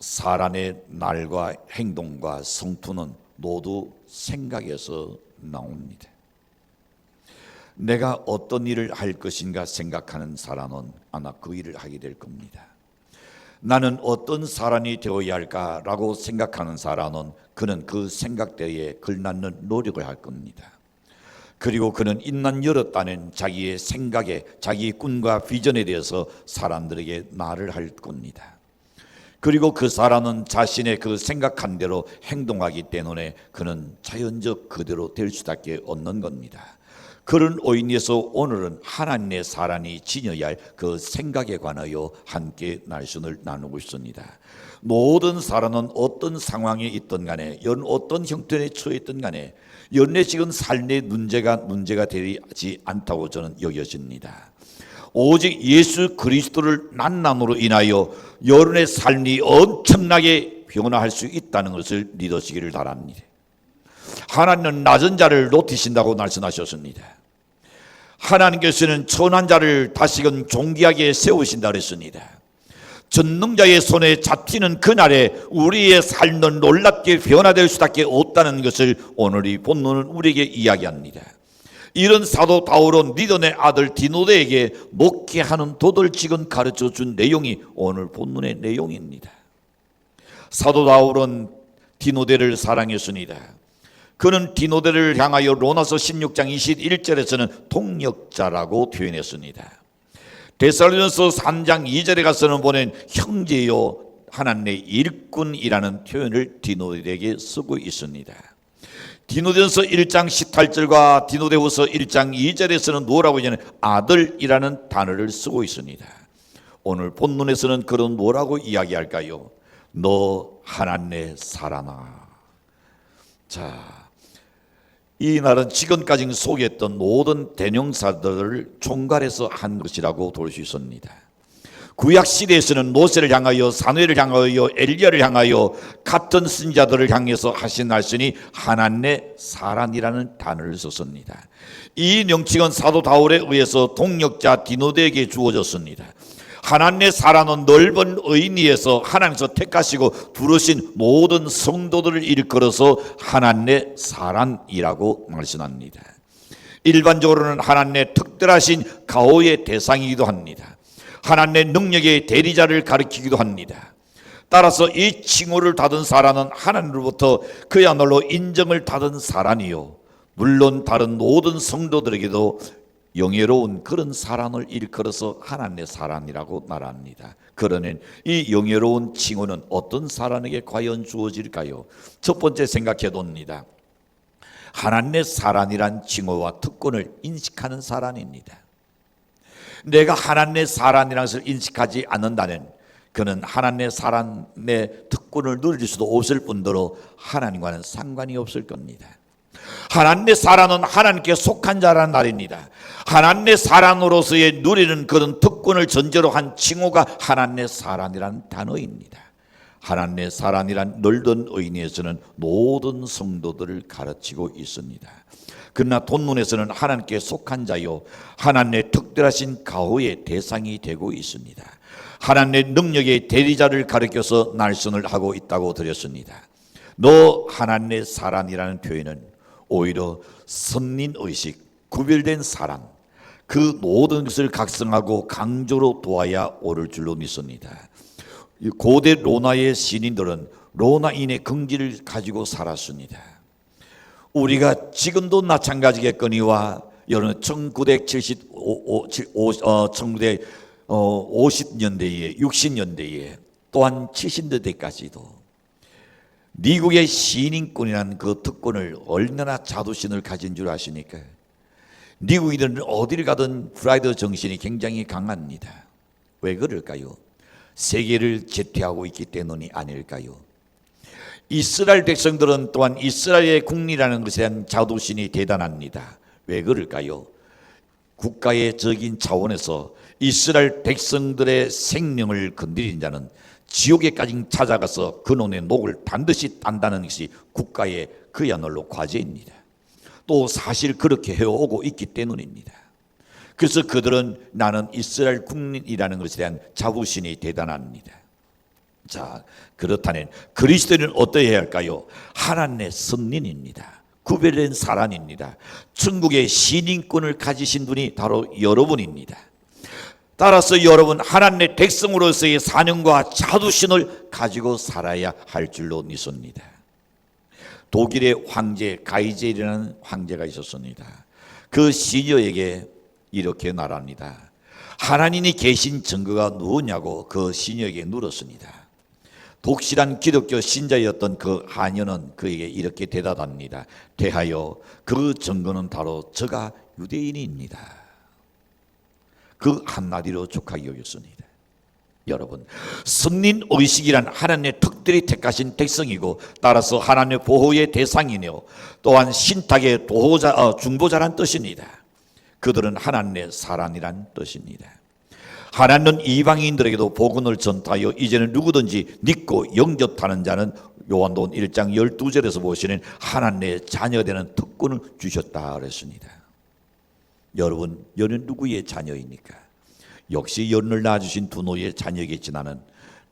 사람의 날과 행동과 성품은 모두 생각에서 나옵니다. 내가 어떤 일을 할 것인가 생각하는 사람은 아마 그 일을 하게 될 겁니다. 나는 어떤 사람이 되어야 할까라고 생각하는 사람은 그는 그 생각대에 걸맞는 노력을 할 겁니다. 그리고 그는 인난 열었다는 자기의 생각에, 자기의 꿈과 비전에 대해서 사람들에게 말을 할 겁니다. 그리고 그 사람은 자신의 그 생각한 대로 행동하기 때문에 그는 자연적 그대로 될 수밖에 없는 겁니다. 그런 의미에서 오늘은 하나님의 사람이 지녀야 할 그 생각에 관하여 함께 말씀을 나누고 있습니다. 모든 사람은 어떤 상황에 있든 간에, 어떤 형편에 처해 있든 간에 연내 지금 삶의 문제가 되지 않다고 저는 여겨집니다. 오직 예수 그리스도를 만남으로 인하여 여러분의 삶이 엄청나게 변화할 수 있다는 것을 믿으시기를 바랍니다. 하나님은 낮은 자를 높이신다고 말씀하셨습니다. 하나님께서는 천한 자를 다시금 존귀하게 세우신다 그랬습니다. 전능자의 손에 잡히는 그날에 우리의 삶은 놀랍게 변화될 수밖에 없다는 것을 오늘 이 본문은 우리에게 이야기합니다. 이런 사도 바울은 리더의 아들 디모데에게 목회하는 도를 지금 가르쳐 준 내용이 오늘 본문의 내용입니다. 사도 바울은 디모데를 사랑했습니다. 그는 디모데를 향하여 로마서 16장 21절에서는 동역자라고 표현했습니다. 데살로니가서 3장 2절에 가서는 보낸 형제요 하나님의 일꾼이라는 표현을 디모데에게 쓰고 있습니다. 디모데전서 1장 18절과 디모데후서 1장 2절에서는 뭐라고 하냐면 아들이라는 단어를 쓰고 있습니다. 오늘 본문에서는 그런 뭐라고 이야기할까요? 너 하나님의 사람아. 자, 이 말은 지금까지 소개했던 모든 대명사들을 총괄해서 한 것이라고 볼 수 있습니다. 구약 시대에서는 모세를 향하여, 사무엘을 향하여, 엘리야를 향하여 같은 선지자들을 향해서 하신 말씀이 하나님의 사람이라는 단어를 썼습니다. 이 명칭은 사도 바울에 의해서 동역자 디모데에게 주어졌습니다. 하나님의 사람은 넓은 의미에서 하나님께서 택하시고 부르신 모든 성도들을 일컬어서 하나님의 사람이라고 말씀합니다. 일반적으로는 하나님의 특별하신 가호의 대상이기도 합니다. 하나님의 능력의 대리자를 가리키기도 합니다. 따라서 이 칭호를 받은 사람은 하나님으로부터 그야말로 인정을 받은 사람이요, 물론 다른 모든 성도들에게도 영예로운 그런 사람을 일컬어서 하나님의 사람이라고 말합니다. 그러는 이 영예로운 칭호는 어떤 사람에게 과연 주어질까요? 첫 번째 생각해 봅니다. 하나님의 사람이란 칭호와 특권을 인식하는 사람입니다. 내가 하나님의 사람이라는 것을 인식하지 않는다면 그는 하나님의 사람의 특권을 누릴 수도 없을 뿐더러 하나님과는 상관이 없을 겁니다. 하나님의 사람은 하나님께 속한 자라는 말입니다. 하나님의 사람으로서의 누리는 그런 특권을 전제로 한 칭호가 하나님의 사람이라는 단어입니다. 하나님의 사람이란 넓은 의미에서는 모든 성도들을 가르치고 있습니다. 그러나 본문에서는 하나님께 속한 자요, 하나님의 특별하신 가호의 대상이 되고 있습니다. 하나님의 능력의 대리자를 가리켜서 말씀을 하고 있다고 드렸습니다. 너 하나님의 사람이라는 표현은 오히려 선민의식, 구별된 사람, 그 모든 것을 각성하고 강조로 도와야 옳을 줄로 믿습니다. 고대 로마의 신인들은 로마인의 긍지를 가지고 살았습니다. 우리가 지금도 마찬가지겠거니와 여러분 1950년대에 60년대에 또한 70년대까지도 미국의 시인권이라는 그 특권을 얼마나 자부심을 가진 줄 아십니까? 미국인들은 어디를 가든 프라이드 정신이 굉장히 강합니다. 왜 그럴까요? 세계를 제패하고 있기 때문이 아닐까요? 이스라엘 백성들은 또한 이스라엘의 국리라는 것에 대한 자부심이 대단합니다. 왜 그럴까요? 국가의 적인 차원에서 이스라엘 백성들의 생명을 건드린 자는 지옥에까지 찾아가서 그놈의 목을 반드시 딴다는 것이 국가의 그야말로 과제입니다. 또 사실 그렇게 해오고 있기 때문입니다. 그래서 그들은 나는 이스라엘 국민이라는 것에 대한 자부심이 대단합니다. 자, 그렇다면 그리스도인은 어떠해야 할까요? 하나님의 선민입니다. 구별된 사람입니다. 천국의 시민권을 가지신 분이 바로 여러분입니다. 따라서 여러분 하나님의 백성으로서의 사명과 자부심을 가지고 살아야 할 줄로 믿습니다. 독일의 황제 가이젤이라는 황제가 있었습니다. 그 시녀에게 이렇게 말합니다. 하나님이 계신 증거가 누구냐고 그 시녀에게 물었습니다. 독실한 기독교 신자였던 그 하녀는 그에게 이렇게 대답합니다. 대하여 그 증거는 바로 저가 유대인입니다. 그 한마디로 족하게 여겼습니다. 여러분, 선민의식이란 하나님의 특별히 택하신 백성이고 따라서 하나님의 보호의 대상이며 또한 신탁의 중보자란 뜻입니다. 그들은 하나님의 사람이란 뜻입니다. 하나님은 이방인들에게도 복음을 전하여 이제는 누구든지 믿고 영접하는 자는 요한복음 1장 12절에서 보시는 하나님의 자녀되는 특권을 주셨다 그랬습니다. 여러분, 여러분 누구의 자녀입니까? 역시 여러분을 낳아주신 두 노예의 자녀겠지만은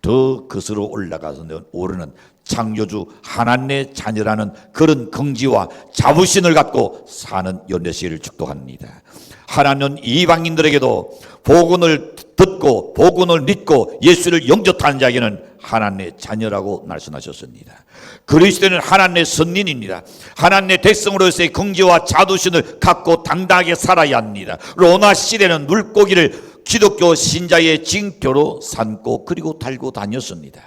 더 그스로 올라가서 오르는 창조주 하나님의 자녀라는 그런 긍지와 자부심을 갖고 사는 연대시를 축도합니다. 하나님은 이방인들에게도 복음을 듣고 복음을 믿고 예수를 영접하는 자에게는 하나님의 자녀라고 말씀하셨습니다. 그리스도는 하나님의 선민입니다. 하나님의 백성으로서의 긍지와 자부심을 갖고 당당하게 살아야 합니다. 로마 시대는 물고기를 기독교 신자의 징표로 삼고 그리고 달고 다녔습니다.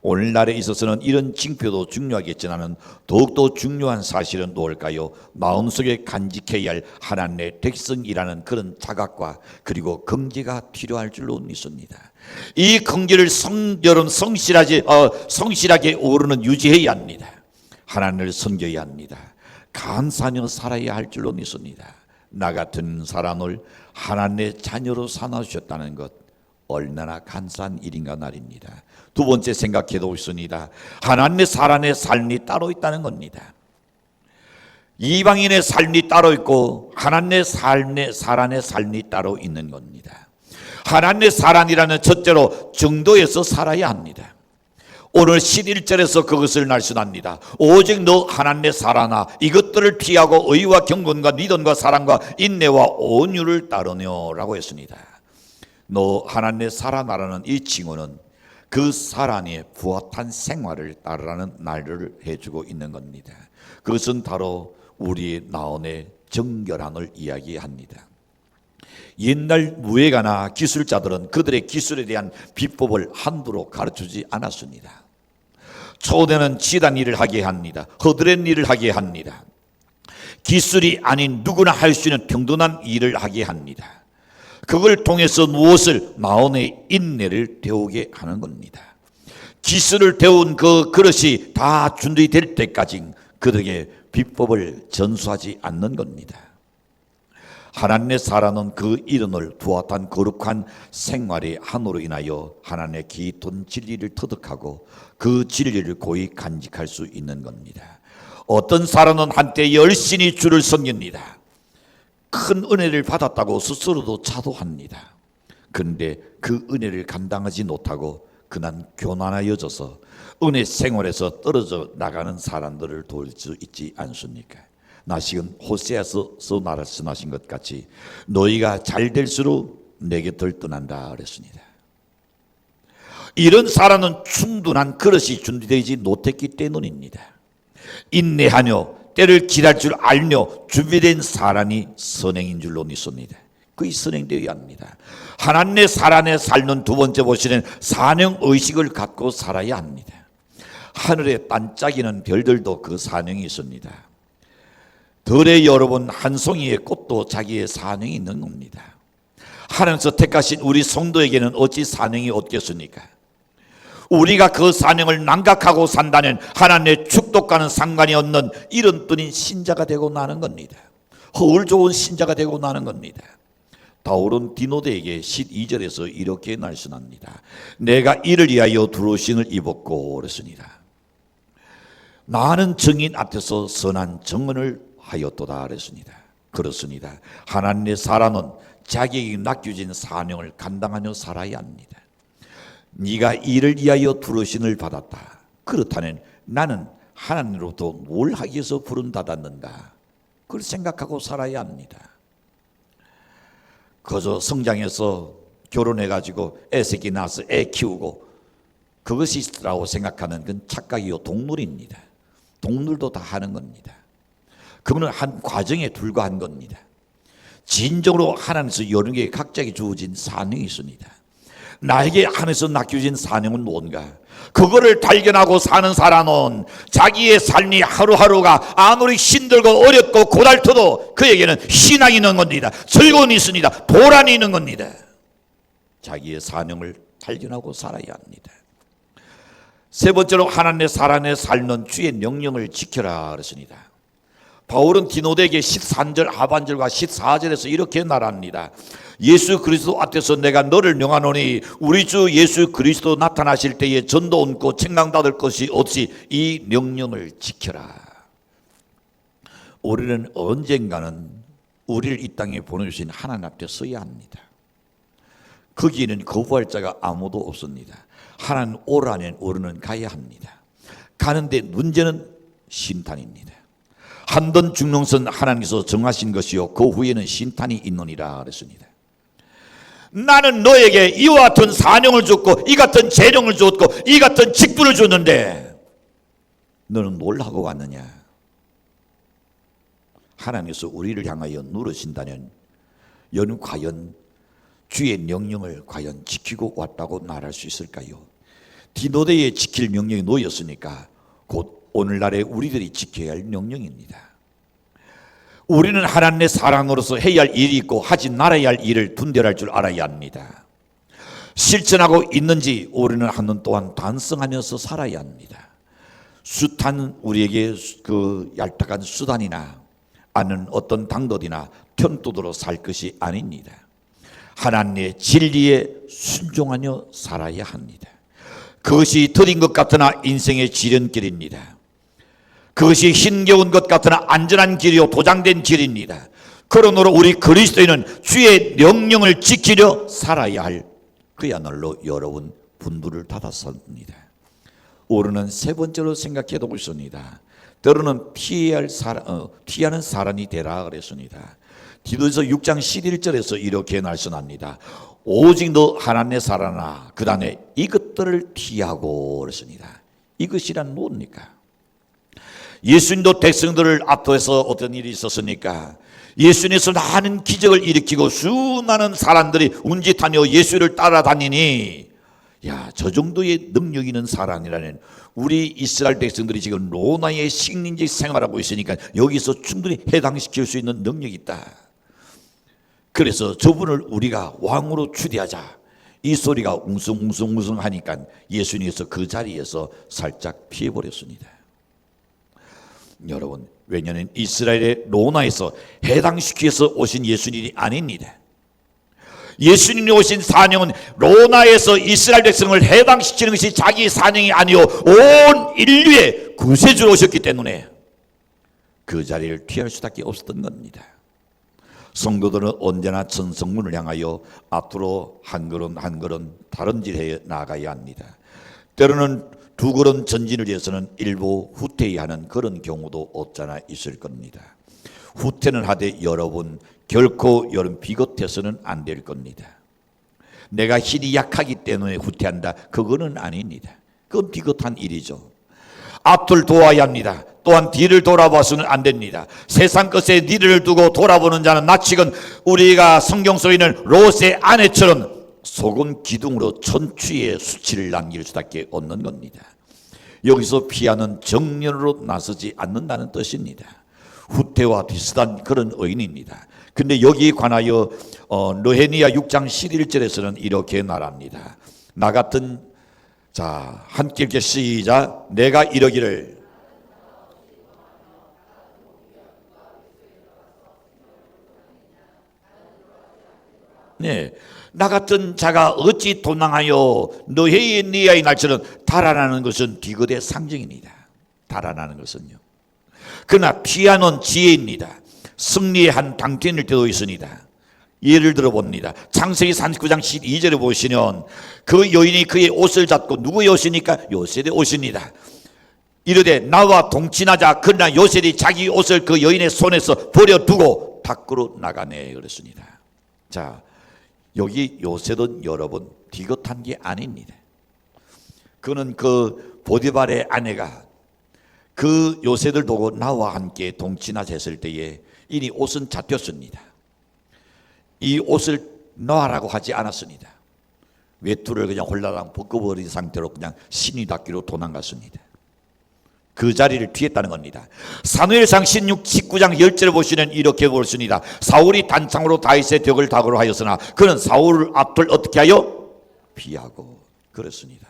오늘날에 있어서는 이런 징표도 중요하겠지만 더욱더 중요한 사실은 무엇일까요? 마음속에 간직해야 할 하나님의 백성이라는 그런 자각과 그리고 긍지가 필요할 줄로 믿습니다. 이 긍지를 여러분 성실하게 오르는 유지해야 합니다. 하나님을 섬겨야 합니다. 감사하며 살아야 할 줄로 믿습니다. 나 같은 사람을 하나님의 자녀로 삼아주셨다는 것 얼마나 감사한 일인가 말입니다. 두 번째 생각해 보겠습니다. 하나님의 사람의 삶이 따로 있다는 겁니다. 이방인의 삶이 따로 있고 하나님의 사람의 삶이 따로 있는 겁니다. 하나님의 사람이라는 첫째로 정도에서 살아야 합니다. 오늘 11절에서 그것을 말씀합니다. 오직 너 하나님의 사랑아 이것들을 피하고 의와 경건과 믿음과 사랑과 인내와 온유를 따르며 라고 했습니다. 너 하나님의 사랑하라는 이 칭호는 그 사랑의 부합한 생활을 따르라는 말을 해주고 있는 겁니다. 그것은 바로 우리의 나온의 정결함을 이야기합니다. 옛날 무예가나 기술자들은 그들의 기술에 대한 비법을 함부로 가르치지 않았습니다. 초대는 지단 일을 하게 합니다. 허드렛 일을 하게 합니다. 기술이 아닌 누구나 할 수 있는 평등한 일을 하게 합니다. 그걸 통해서 무엇을 나온의 인내를 배우게 하는 겁니다. 기술을 배운 그 그릇이 다 준비될 때까지 그들에게 비법을 전수하지 않는 겁니다. 하나님의 사랑은 그 이름을 부합한 거룩한 생활의 한으로 인하여 하나님의 깊은 진리를 터득하고 그 진리를 고이 간직할 수 있는 겁니다. 어떤 사람은 한때 열심히 주를 섬깁니다. 큰 은혜를 받았다고 스스로도 자도합니다. 그런데 그 은혜를 감당하지 못하고 그냥 교만하여져서 은혜 생활에서 떨어져 나가는 사람들을 도울 수 있지 않습니까? 나 지금 호세아서 말씀하신 것 같이 너희가 잘 될수록 내 곁을 떠난다 그랬습니다. 이런 사람은 충분한 그릇이 준비되지 못했기 때문입니다. 인내하며 때를 기다릴 줄 알며 준비된 사람이 선행인 줄로 믿습니다. 그게 선행되어야 합니다. 하나님의 사랑에 살는 두 번째 보시는 사명의식을 갖고 살아야 합니다. 하늘에 반짝이는 별들도 그 사명이 있습니다. 들에 여러분 한 송이의 꽃도 자기의 사명이 있는 겁니다. 하나님께서 택하신 우리 성도에게는 어찌 사명이 없겠습니까? 우리가 그 사명을 망각하고 산다면 하나님의 축복과는 상관이 없는 이런 뿐인 신자가 되고 나는 겁니다. 허울 좋은 신자가 되고 나는 겁니다. 바울은 디모데에게 12절에서 이렇게 말씀합니다. 내가 이를 위하여 두루신을 입었고 그랬습니다. 나는 증인 앞에서 선한 증언을 하였도다 그랬습니다. 그렇습니다. 하나님의 사람은 자기에게 맡겨진 사명을 감당하며 살아야 합니다. 네가 이를 위하여 부르심을 받았다. 그렇다면 나는 하나님으로부터 뭘 하기 위해서 부름 받았는가? 그걸 생각하고 살아야 합니다. 그저 성장해서 결혼해가지고 애 새끼 낳아서 애 키우고 그것이라고 생각하는 건 착각이요, 동물입니다. 동물도 다 하는 겁니다. 그거는 한 과정에 불과한 겁니다. 진정으로 하나님께서 여러 개의 각자에게 주어진 사명이 있습니다. 나에게 하나님께서 맡겨진 사명은 뭔가? 그거를 발견하고 사는 사람은 자기의 삶이 하루하루가 아무리 힘들고 어렵고 고달터도 그에게는 신앙이 있는 겁니다. 즐거움이 있습니다. 보람이 있는 겁니다. 자기의 사명을 발견하고 살아야 합니다. 세 번째로 하나님의 사랑에 살는 주의 명령을 지켜라 그랬습니다. 바울은 디모데에게 13절 하반절과 14절에서 이렇게 말합니다. 예수 그리스도 앞에서 내가 너를 명하노니 우리 주 예수 그리스도 나타나실 때에 전도 없고 책망받을 것이 없이 이 명령을 지켜라. 우리는 언젠가는 우리를 이 땅에 보내주신 하나님 앞에 서야 합니다. 거기에는 거부할 자가 아무도 없습니다. 하나님 오라면 우리는 가야 합니다. 가는데 문제는 심탄입니다. 한 번 죽는 것은 하나님께서 정하신 것이요 그 후에는 심탄이 있느니라 그랬습니다. 나는 너에게 이와 같은 사명을 줬고 이 같은 재령을 줬고 이 같은 직분을 줬는데 너는 뭘 하고 왔느냐? 하나님께서 우리를 향하여 누르신다면 여는 과연 주의 명령을 과연 지키고 왔다고 말할 수 있을까요? 디모데에 지킬 명령이 놓였으니까 곧 오늘날에 우리들이 지켜야 할 명령입니다. 우리는 하나님의 사랑으로서 해야 할 일이 있고 하지 말아야 할 일을 분별할 줄 알아야 합니다. 실천하고 있는지 우리는 하는 또한 반성하면서 살아야 합니다. 숱한 우리에게 그 얄팍한 수단이나 아는 어떤 방법이나 편도로 살 것이 아닙니다. 하나님의 진리에 순종하며 살아야 합니다. 그것이 더딘 것 같으나 인생의 지름길입니다. 그것이 힘겨운 것 같으나 안전한 길이요 도장된 길입니다. 그러므로 우리 그리스도인은 주의 명령을 지키려 살아야 할 그야말로 여러분 분부를 받았습니다. 우리는 세 번째로 생각해 두고 있습니다. 때로는 피하는 사람이 되라 그랬습니다. 디도서 6장 11절에서 이렇게 말씀합니다. 오직 너 하나님의 사랑아 그 다음에 이것들을 피하고 그랬습니다. 이것이란 뭡니까? 예수님도 백성들을 압도해서 어떤 일이 있었습니까? 예수님께서 많은 기적을 일으키고 수많은 사람들이 운짓하며 예수를 따라다니니 저 정도의 능력 있는 사람이라는 우리 이스라엘 백성들이 지금 로마의 식민지 생활하고 있으니까 여기서 충분히 해당시킬 수 있는 능력이 있다. 그래서 저분을 우리가 왕으로 추대하자. 이 소리가 웅성웅성 하니까 예수님께서 그 자리에서 살짝 피해버렸습니다. 여러분, 왜냐하면 이스라엘의 로마에서 해당시켜서 오신 예수님이 아닙니다. 예수님이 오신 사명은 로마에서 이스라엘 백성을 해당시키는 것이 자기 사명이 아니요 온 인류의 구세주로 오셨기 때문에 그 자리를 피할 수밖에 없었던 겁니다. 성도들은 언제나 천성문을 향하여 앞으로 한 걸음 한 걸음 다른 길에 나아가야 합니다. 때로는 두 걸음 전진을 위해서는 일부 후퇴해야 하는 그런 경우도 없잖아 있을 겁니다. 후퇴는 하되 여러분 결코 여러분 비겁해서는 안 될 겁니다. 내가 힘이 약하기 때문에 후퇴한다. 그거는 아닙니다. 그건 비겁한 일이죠. 앞을 도와야 합니다. 또한 뒤를 돌아봐서는 안 됩니다. 세상 것에 뒤를 두고 돌아보는 자는 마치건 우리가 성경 속에 있는 롯의 아내처럼 속은 기둥으로 천추의 수치를 남길 수밖에 없는 겁니다. 여기서 피하는 정면으로 나서지 않는다는 뜻입니다. 후퇴와 비슷한 그런 의미입니다. 근데 여기에 관하여 느헤미야 6장 11절에서는 이렇게 말합니다. 나 같은 함께 읽게 시작. 내가 이러기를 나 같은 자가 어찌 도망하여 느헤미야의 날처럼 달아나는 것은 비극의 상징입니다. 달아나는 것은요. 그러나 피하는 지혜입니다. 승리의 한 방편일 때도 있습니다. 예를 들어 봅니다. 창세기 39장 12절에 보시면 그 여인이 그의 옷을 잡고 누구의 옷입니까? 요셉의 옷입니다. 이르되 나와 동친하자. 그러나 요셉이 자기 옷을 그 여인의 손에서 버려두고 밖으로 나가네 그랬습니다. 자, 여기 요셉은 여러분 비겁한 게 아닙니다. 그는 그 보디발의 아내가 그 요셉을 보고 나와 함께 동친하자 했을 때에 이미 옷은 잡혔습니다. 이 옷을 놔라고 하지 않았습니다. 외투를 그냥 홀라당 벗겨버린 상태로 그냥 신이 닿기로 도망갔습니다. 그 자리를 피했다는 겁니다. 사무엘상 19장 10절을 보시면 이렇게 보십니다. 사울이 단창으로 다윗의 벽을 다구로 하였으나 그는 사울 앞을 어떻게 하여? 피하고 그랬습니다.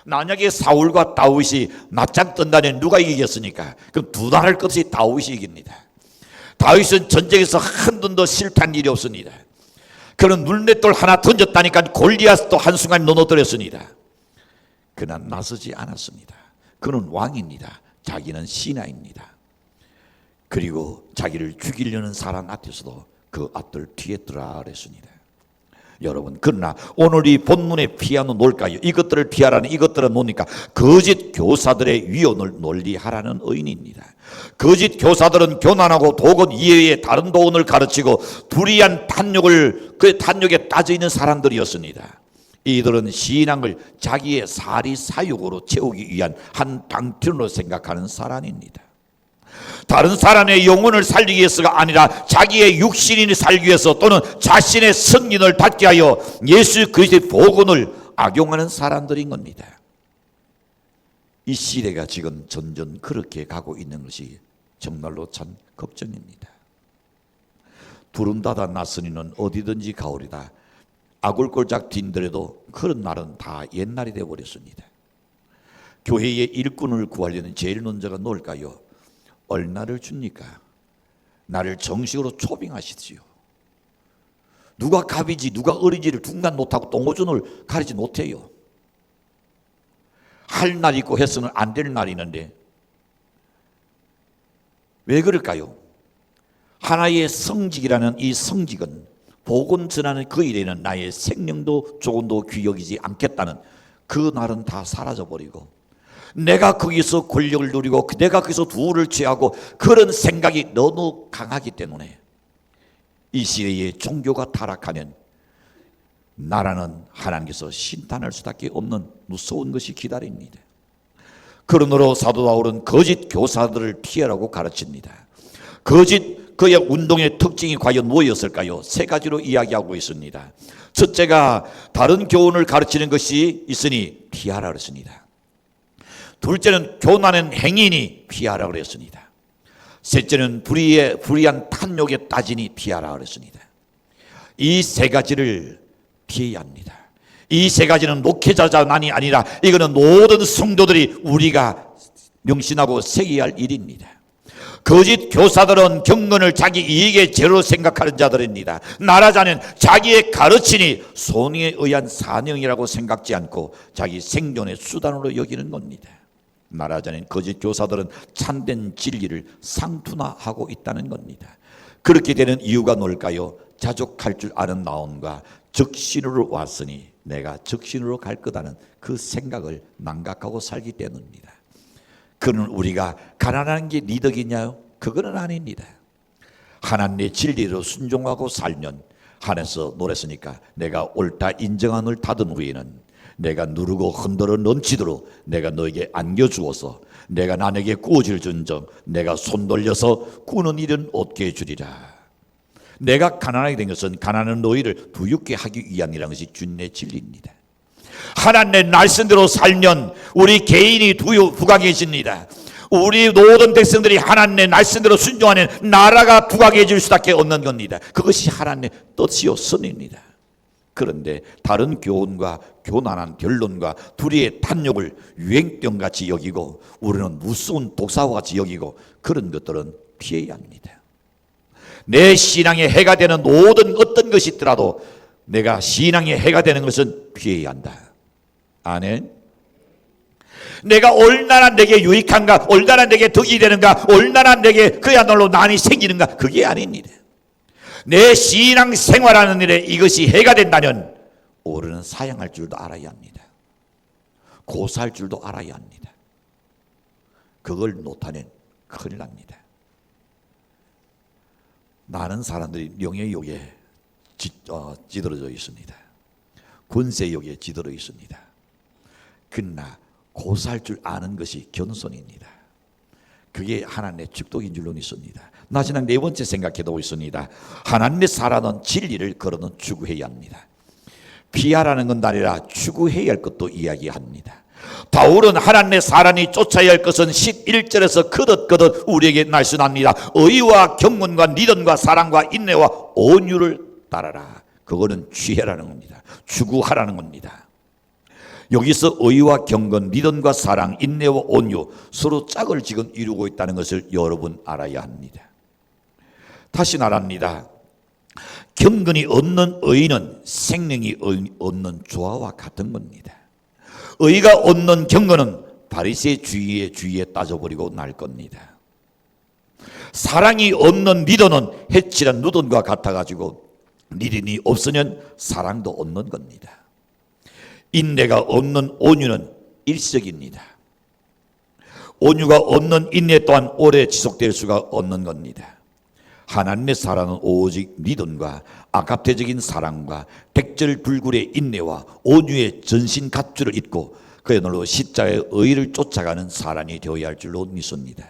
만약에 사울과 다윗이 맞짱 뜬다면 누가 이기겠습니까? 그럼 두 나라를 끝이 다윗이 이깁니다. 다윗은 전쟁에서 한 번도 실패한 일이 없습니다. 그는 눈맷돌 하나 던졌다니까 골리앗도 한순간 넘어뜨렸습니다. 그러나 나서지 않았습니다. 그는 왕입니다. 자기는 신하입니다. 그리고 자기를 죽이려는 사람 앞에서도 그 앞들 뒤에 들어라 그랬습니다. 여러분, 그러나 오늘 이 본문에 피하는 놀까요? 이것들을 피하라는 이것들은 뭡니까? 거짓 교사들의 위언을 논리하라는 의인입니다. 거짓 교사들은 교난하고 도건 이외에 다른 도원을 가르치고 불의한 탐욕을 그 탐욕에 빠져 있는 사람들이었습니다. 이들은 신앙을 자기의 사리 사욕으로 채우기 위한 한 방편으로 생각하는 사람입니다. 다른 사람의 영혼을 살리기 위해서가 아니라 자기의 육신이 살기 위해서 또는 자신의 성인을 받게 하여 예수 그리스도의 복음을 악용하는 사람들인 겁니다. 이 시대가 지금 점점 그렇게 가고 있는 것이 정말로 참 걱정입니다. 두름 닫아 나서니는 어디든지 가오리다. 아굴골짝 딘더라도 그런 말은 다 옛날이 되어버렸습니다. 교회의 일꾼을 구하려는 제일 먼저가 뭘까요? 얼마를 줍니까? 나를 정식으로 초빙하시지요. 누가 갑이지 누가 어리지를 중간 못하고 똥오줌을 가리지 못해요. 할 날 있고 해서는 안 될 날이 있는데 왜 그럴까요? 하나의 성직이라는 이 성직은 복음 전하는 그 일에는 나의 생명도 조금도 귀여기지 않겠다는 그 날은 다 사라져버리고 내가 거기서 권력을 누리고 내가 거기서 부를 취하고 그런 생각이 너무 강하기 때문에 이 시대에 종교가 타락하면 나라는 하나님께서 심판할 수밖에 없는 무서운 것이 기다립니다. 그러므로 사도 바울은 거짓 교사들을 피하라고 가르칩니다. 거짓 그의 운동의 특징이 과연 무엇이었을까요? 세 가지로 이야기하고 있습니다. 첫째가 다른 교훈을 가르치는 것이 있으니 피하라 그랬습니다. 둘째는 교만한 행인이 피하라 그랬습니다. 셋째는 불의한 탐욕에 따지니 피하라 그랬습니다. 이 세 가지를 피해야 합니다. 이 세 가지는 목회자만이 아니라 이거는 모든 성도들이 우리가 명심하고 새겨야 할 일입니다. 거짓 교사들은 경건을 자기 이익의 죄로 생각하는 자들입니다. 나라자는 자기의 가르침이 손에 의한 사명이라고 생각지 않고 자기 생존의 수단으로 여기는 겁니다. 나라자는 거짓 교사들은 참된 진리를 상투나하고 있다는 겁니다. 그렇게 되는 이유가 뭘까요? 자족할 줄 아는 마음과 적신으로 왔으니 내가 적신으로 갈 거다는 그 생각을 망각하고 살기 때문입니다. 그는 우리가 가난한 게 네 덕이냐요? 그거는 아닙니다. 하나님의 진리로 순종하고 살면 하늘에서 노랬으니까 내가 옳다 인정함을 받은 후에는 내가 누르고 흔들어 넘치도록 내가 너에게 안겨주어서 내가 남에게 구워질 전적 내가 손 돌려서 꾸는 일은 얻게 해주리라. 내가 가난하게 된 것은 가난한 너희를 부유케 하기 위함이라는 것이 주님의 진리입니다. 하나님의 말씀대로 살면 우리 개인이 부강해집니다. 우리 모든 백성들이 하나님의 말씀대로 순종하는 나라가 부강해질 수밖에 없는 겁니다. 그것이 하나님의 뜻이요 선입니다. 그런데 다른 교훈과 교난한 변론과 불의의 탐욕을 유행병같이 여기고 우리는 무서운 독사와 같이 여기고 그런 것들은 피해야 합니다. 내 신앙에 해가 되는 모든 어떤 것이 있더라도 내가 신앙에 해가 되는 것은 피해야 한다. 아멘. 내가 얼마나 내게 유익한가, 얼마나 내게 덕이 되는가, 얼마나 내게 그야말로 난이 생기는가, 그게 아닙니다. 내 신앙 생활하는 일에 이것이 해가 된다면 우리는 사양할 줄도 알아야 합니다. 고사할 줄도 알아야 합니다. 그걸 못하면 큰일 납니다. 많은 사람들이 명예욕에 찌들어져 있습니다. 권세욕에 찌들어 있습니다. 그러나 고사할 줄 아는 것이 겸손입니다. 그게 하나님의 축복인 줄로 믿습니다. 마지막 네 번째 생각해두고 있습니다. 하나님의 사랑은 진리를 걸어는 추구해야 합니다. 피하라는 건 아니라 추구해야 할 것도 이야기합니다. 바울은 하나님의 사랑이 쫓아야 할 것은 11절에서 거듭거듭 우리에게 말씀합니다. 의와 경건과 믿음과 사랑과 인내와 온유를 따라라. 그거는 취하라는 겁니다. 추구하라는 겁니다. 여기서 의와 경건, 믿음과 사랑, 인내와 온유 서로 짝을 지금 이루고 있다는 것을 여러분 알아야 합니다. 다시 말합니다. 경건이 없는 의는 생명이 없는 조화와 같은 겁니다. 의가 없는 경건은 바리새의 주의에 따져버리고 날 겁니다. 사랑이 없는 믿음은 해칠한 누던과 같아가지고 믿음이 없으면 사랑도 없는 겁니다. 인내가 없는 온유는 일시적입니다. 온유가 없는 인내 또한 오래 지속될 수가 없는 겁니다. 하나님의 사랑은 오직 믿음과 아가페적인 사랑과 백절불굴의 인내와 온유의 전신 갑주를 입고 그야말로 십자가의 의를 쫓아가는 사람이 되어야 할 줄로 믿습니다.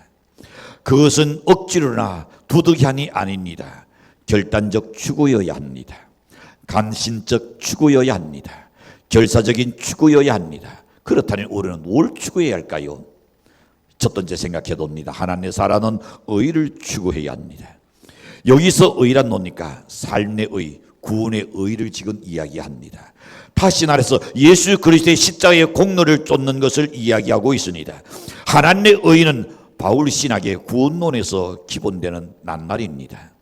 그것은 억지로나 두둑한이 아닙니다. 결단적 추구여야 합니다. 간신적 추구여야 합니다. 결사적인 추구여야 합니다. 그렇다면 우리는 뭘 추구해야 할까요? 첫 번째 생각해 봅니다. 하나님의 사랑은 의를 추구해야 합니다. 여기서 의란 뭡니까? 삶의 의, 구원의 의를 지금 이야기합니다. 다시 말해서 예수 그리스도의 십자가의 공로를 쫓는 것을 이야기하고 있습니다. 하나님의 의는 바울 신학의 구원론에서 기본되는 낱말입니다.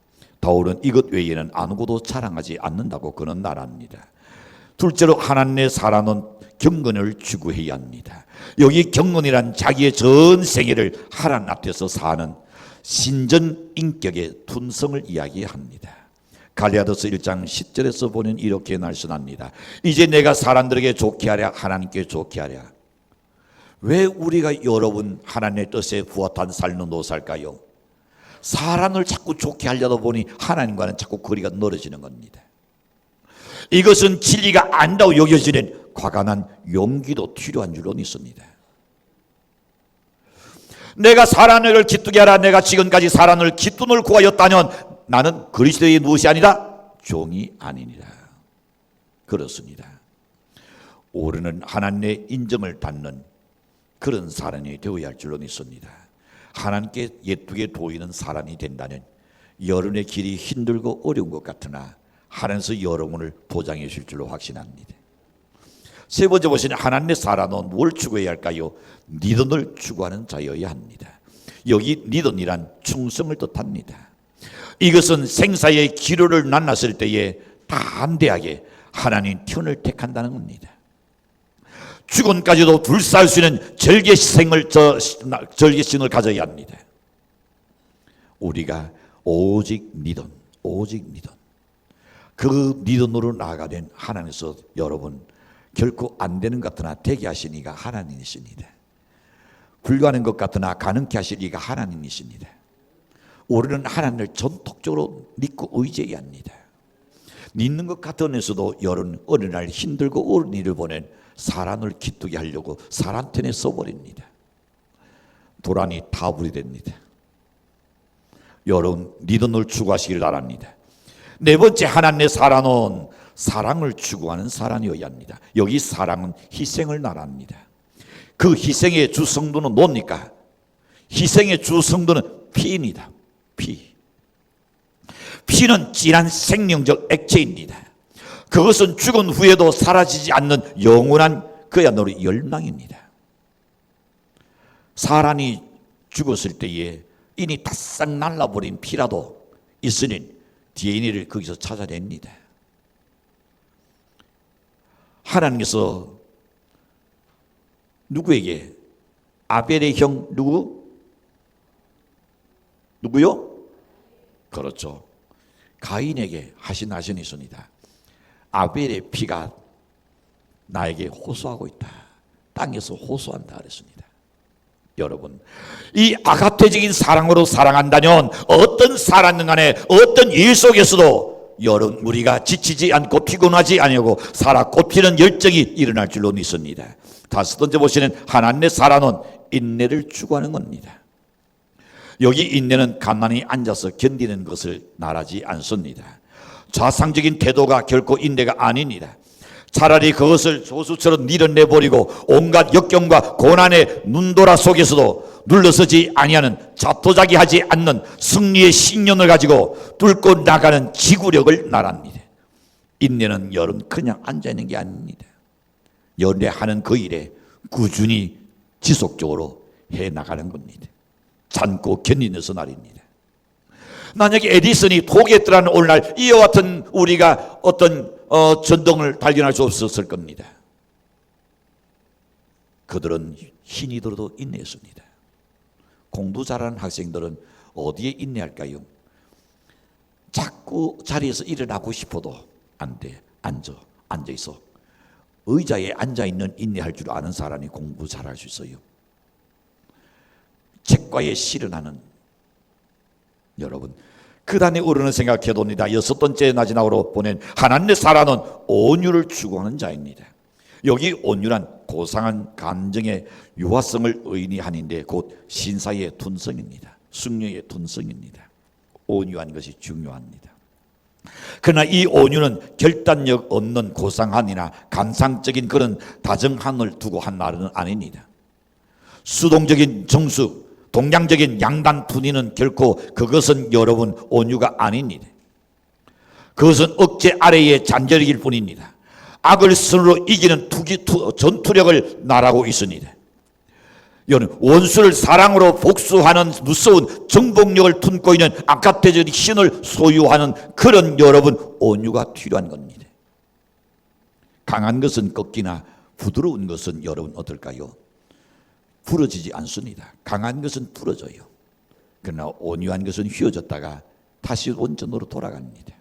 바울은 이것 외에는 아무것도 자랑하지 않는다고 그는 말합니다. 둘째로 하나님의 사랑은 경건을 추구해야 합니다. 여기 경건이란 자기의 전 생애를 하나님 앞에서 사는 신전 인격의 둔성을 이야기합니다. 갈라디아서 1장 10절에서 보면 이렇게 말씀합니다. 이제 내가 사람들에게 좋게 하랴 하나님께 좋게 하랴. 왜 우리가 여러분 하나님의 뜻에 부합한 삶을 못 살까요? 사람을 자꾸 좋게 하려다 보니 하나님과는 자꾸 거리가 멀어지는 겁니다. 이것은 진리가 아니라고 여겨지는 과감한 용기도 필요한 줄로 믿습니다. 내가 사람을 기쁘게 하라. 내가 지금까지 사람을 기쁨을 구하였다면 나는 그리스도의 무엇이 아니라 종이 아니니라. 그렇습니다. 우리는 하나님의 인정을 받는 그런 사람이 되어야 할 줄로 믿습니다. 하나님께 예쁘게 보이는 사람이 된다면 여러분의 길이 힘들고 어려운 것 같으나 하나님께서 여러분을 보장해 주실 줄로 확신합니다. 세 번째 보시면 하나님의 사람은 뭘 추구해야 할까요? 믿음을 추구하는 자여야 합니다. 여기 믿음이란 충성을 뜻합니다. 이것은 생사의 기로를 만났을 때에 담대하게 하나님 편을 택한다는 겁니다. 죽음까지도 불사할 수 있는 절개신을 가져야 합니다. 우리가 오직 믿음, 그 믿음으로 나아가는 하나님께서 여러분 결코 안 되는 것 같으나 되게 하시니가 하나님이십니다. 불가능한 것 같으나 가능케 하시니가 하나님이십니다. 우리는 하나님을 전폭적으로 믿고 의지해야 합니다. 믿는 것 같으면서도 여러분 어느 날 힘들고 어려운 일을 보낸 사람을 기쁘게 하려고 사람 편에 써버립니다. 도란이 타불이 됩니다. 여러분 믿음을 추구하시길 바랍니다. 네 번째 하나님의 사랑은 사랑을 추구하는 사랑이어야 합니다. 여기 사랑은 희생을 말합니다. 그 희생의 주 성도는 뭡니까? 희생의 주 성도는 피입니다. 피는 진한 생명적 액체입니다. 그것은 죽은 후에도 사라지지 않는 영원한 그야말로 열망입니다. 사람이 죽었을 때에 이니 바싹 날라버린 피라도 있으니 DNA를 거기서 찾아냅니다. 하나님께서 누구에게 아벨의 형 누구요? 그렇죠. 가인에게 하신 말씀이 있습니다. 아벨의 피가 나에게 호소하고 있다. 땅에서 호소한다 그랬습니다. 여러분, 이 아가페적인 사랑으로 사랑한다면 어떤 사랑은 간에 어떤 일 속에서도 여러분 우리가 지치지 않고 피곤하지 아니하고 살아 꽃피는 열정이 일어날 줄로 믿습니다. 다섯 번째 보시는 하나님의 사랑은 인내를 추구하는 겁니다. 여기 인내는 가만히 앉아서 견디는 것을 말하지 않습니다. 좌상적인 태도가 결코 인내가 아닙니다. 차라리 그것을 소수처럼 밀어내버리고 온갖 역경과 고난의 눈도라 속에서도 눌러서지 아니하는 자토자기하지 않는 승리의 신념을 가지고 뚫고 나가는 지구력을 말합니다. 인내는 여러분 그냥 앉아있는 게 아닙니다. 연애하는 그 일에 꾸준히 지속적으로 해나가는 겁니다. 참고 견디는 날입니다. 만약에 에디슨이 포기했더라는 오늘날 이와 같은 우리가 어떤 전동을 발견할 수 없었을 겁니다. 그들은 힘이 들어도 인내했습니다. 공부 잘하는 학생들은 어디에 인내할까요? 자꾸 자리에서 일어나고 싶어도 안 돼. 앉아있어. 의자에 앉아있는 인내할 줄 아는 사람이 공부 잘할 수 있어요. 책과에 실현하는 여러분, 그 단에 오르는 생각해봅니다. 여섯 번째 나지나오로 보낸 하나님의 사랑은 온유를 추구하는 자입니다. 여기 온유란 고상한 감정의 유화성을 의미하는데 곧 신사의 둔성입니다. 승려의 둔성입니다. 온유한 것이 중요합니다. 그러나 이 온유는 결단력 없는 고상함이나 감상적인 그런 다정함을 두고 한 말은 아닙니다. 수동적인 정수, 동양적인 양단 분위는 결코 그것은 여러분 온유가 아닙니다. 그것은 억제 아래의 잔재력일 뿐입니다. 악을 선으로 이기는 전투력을 말하고 있습니다. 여러분, 원수를 사랑으로 복수하는 무서운 정복력을 품고 있는 아가페적인 신을 소유하는 그런 여러분 온유가 필요한 겁니다. 강한 것은 꺾이나 부드러운 것은 여러분 어떨까요? 부러지지 않습니다. 강한 것은 부러져요. 그러나 온유한 것은 휘어졌다가 다시 원전으로 돌아갑니다.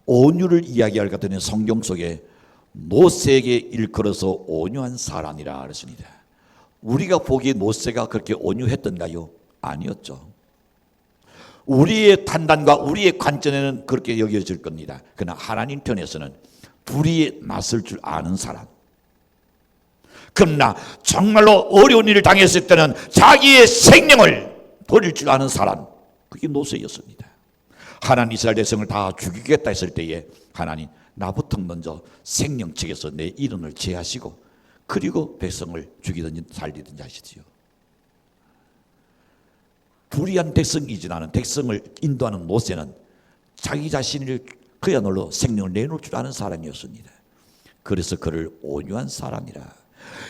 온유를 이야기할 것 같으면 성경 속에 모세에게 일컬어서 온유한 사람이라 그랬습니다. 우리가 보기에 모세가 그렇게 온유했던가요? 아니었죠. 우리의 판단과 우리의 관점에는 그렇게 여겨질 겁니다. 그러나 하나님 편에서는 불의에 맞설 줄 아는 사람, 그러나 정말로 어려운 일을 당했을 때는 자기의 생명을 버릴 줄 아는 사람, 그게 모세였습니다. 하나님 이스라엘 백성을 다 죽이겠다 했을 때에 하나님 나부터 먼저 생명책에서 내 이름을 제하시고 그리고 백성을 죽이든지 살리든지 하시지요. 불의한 백성이지 않은 백성을 인도하는 모세는 자기 자신을 그야말로 생명을 내놓을 줄 아는 사람이었습니다. 그래서 그를 온유한 사람이라.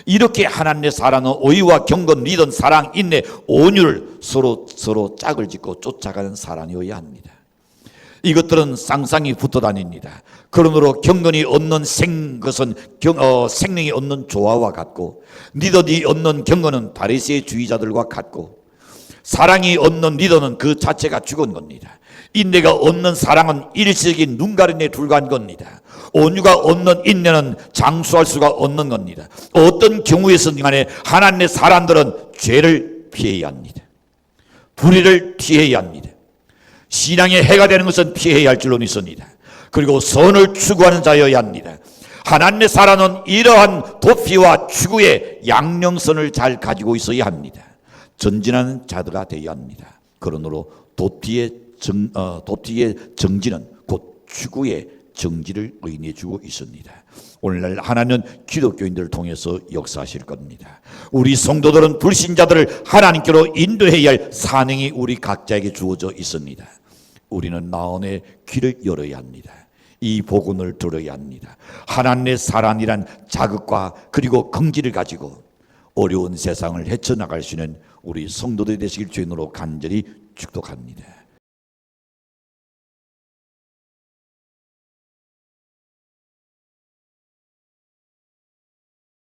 이렇게 하나님의 사랑은 오유와 경건, 믿음, 사랑, 인내, 온유를 서로 짝을 짓고 쫓아가는 사랑이어야 합니다. 이것들은 쌍쌍이 붙어 다닙니다. 그러므로 경건이 얻는 것은 생명이 얻는 조화와 같고, 믿음이 얻는 경건은 바리새의 주의자들과 같고, 사랑이 얻는 믿음은 그 자체가 죽은 겁니다. 인내가 얻는 사랑은 일시적인 눈가림에 불과한 겁니다. 온유가 얻는 인내는 장수할 수가 없는 겁니다. 어떤 경우에서든 간에 하나님의 사람들은 죄를 피해야 합니다. 불의를 피해야 합니다. 신앙의 해가 되는 것은 피해야 할 줄로 믿습니다. 그리고 선을 추구하는 자여야 합니다. 하나님의 사람은 이러한 도피와 추구의 양령선을 잘 가지고 있어야 합니다. 전진하는 자들아 되어야 합니다. 그러므로 도피의 정지는 곧 추구의 정지를 의미해주고 있습니다. 오늘날 하나님은 기독교인들을 통해서 역사하실 겁니다. 우리 성도들은 불신자들을 하나님께로 인도해야 할 사명이 우리 각자에게 주어져 있습니다. 우리는 마음의 귀를 열어야 합니다. 이 복음을 들어야 합니다. 하나님의 사랑이란 자극과 그리고 긍지를 가지고 어려운 세상을 헤쳐나갈 수 있는 우리 성도들이 되시길 주인으로 간절히 축복합니다.